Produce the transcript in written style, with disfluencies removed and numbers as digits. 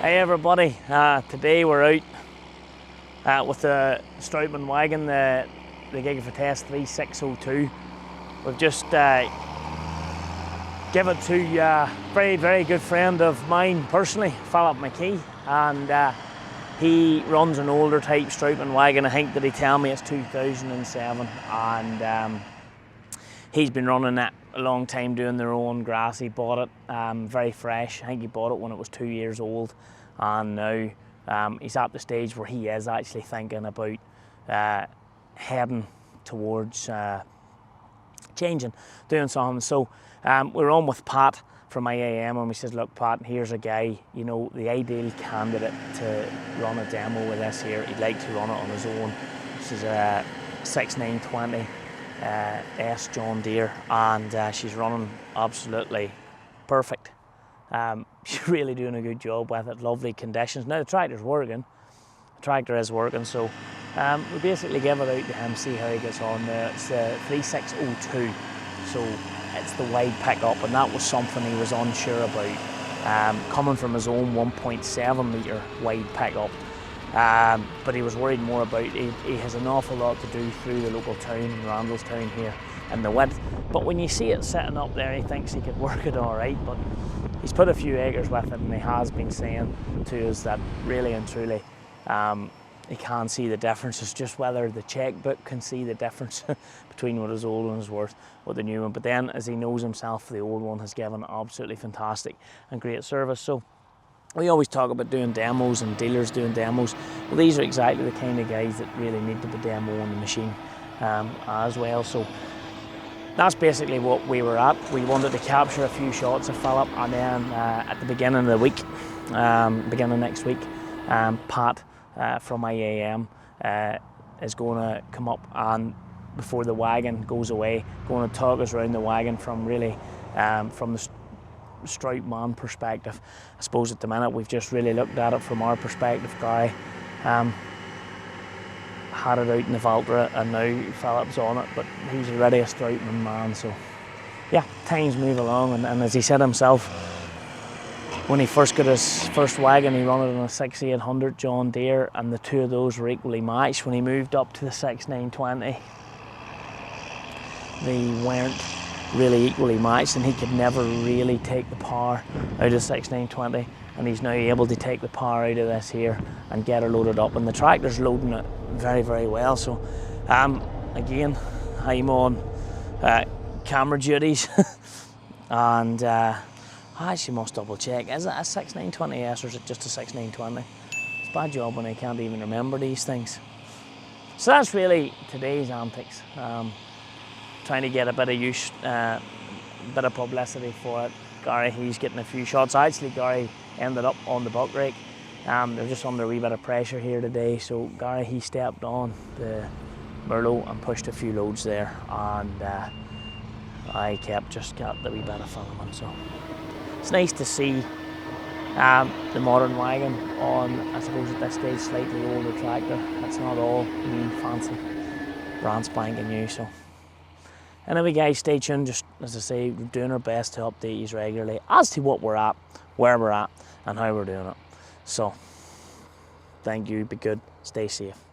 Hey everybody, today we're out with the Strautmann wagon, the Giga for Test 3602. We've just given it to a very good friend of mine personally, Philip McKee, and he runs an older type Strautmann wagon. I think that he tell me it's 2007, and he's been running that a long time, doing their own grass. He bought it very fresh. I think he bought it when it was 2 years old, and now he's at the stage where he is actually thinking about heading towards changing, doing something. So we're on with Pat from IAM, and we says, look Pat, here's a guy, you know, the ideal candidate to run a demo with this here. He'd like to run it on his own. This is a 6920 S John Deere, and she's running absolutely perfect. She's really doing a good job with it. Lovely conditions. Now the tractor's working. The tractor is working, so we basically give it out to him, see how he gets on there. It's the 3602, so it's the wide pickup, and that was something he was unsure about, coming from his own 1.7 metre wide pickup. But he was worried more about, he has an awful lot to do through the local town, Randallstown here, and the width. But when you see it sitting up there, he thinks he could work it all right, but he's put a few acres with it, and he has been saying to us that really and truly he can't see the difference. It's just whether the checkbook can see the difference between what his old one is worth, what the new one. But then, as he knows himself, the old one has given absolutely fantastic and great service. So we always talk about doing demos and dealers doing demos. Well, these are exactly the kind of guys that really need to be demoing the machine as well. So that's basically what we were at. We wanted to capture a few shots of Philip, and then at the beginning of the week, beginning of next week, Pat from IAM is going to come up, and before the wagon goes away, going to talk us around the wagon from really from the Strautmann perspective. I suppose at the minute we've just really looked at it from our perspective. Gary had it out in the Valtra, and now Philip's on it, but he's already a Strautmann man. So yeah, times move along, and as he said himself, when he first got his first wagon, he ran it on a 6800 John Deere, and the two of those were equally matched. When he moved up to the 6920, they weren't really equally matched, and he could never really take the power out of 6920, and he's now able to take the power out of this here and get her loaded up, and the tractor's loading it very well. So again, I'm on camera duties and I actually must double check, is it a 6920S or is it just a 6920? It's a bad job when I can't even remember these things. So that's really today's antics. Trying to get a bit of use, bit of publicity for it. Gary, he's getting a few shots. Actually, Gary ended up on the buck rake. They're just under a wee bit of pressure here today, so Gary, he stepped on the Merlot and pushed a few loads there, and I just got the wee bit of filming. So it's nice to see the modern wagon on, I suppose at this stage, slightly older tractor. It's not all new, fancy, brand spanking new. So anyway guys, stay tuned. Just as I say, we're doing our best to update you regularly as to what we're at, where we're at, and how we're doing it. So thank you, be good, stay safe.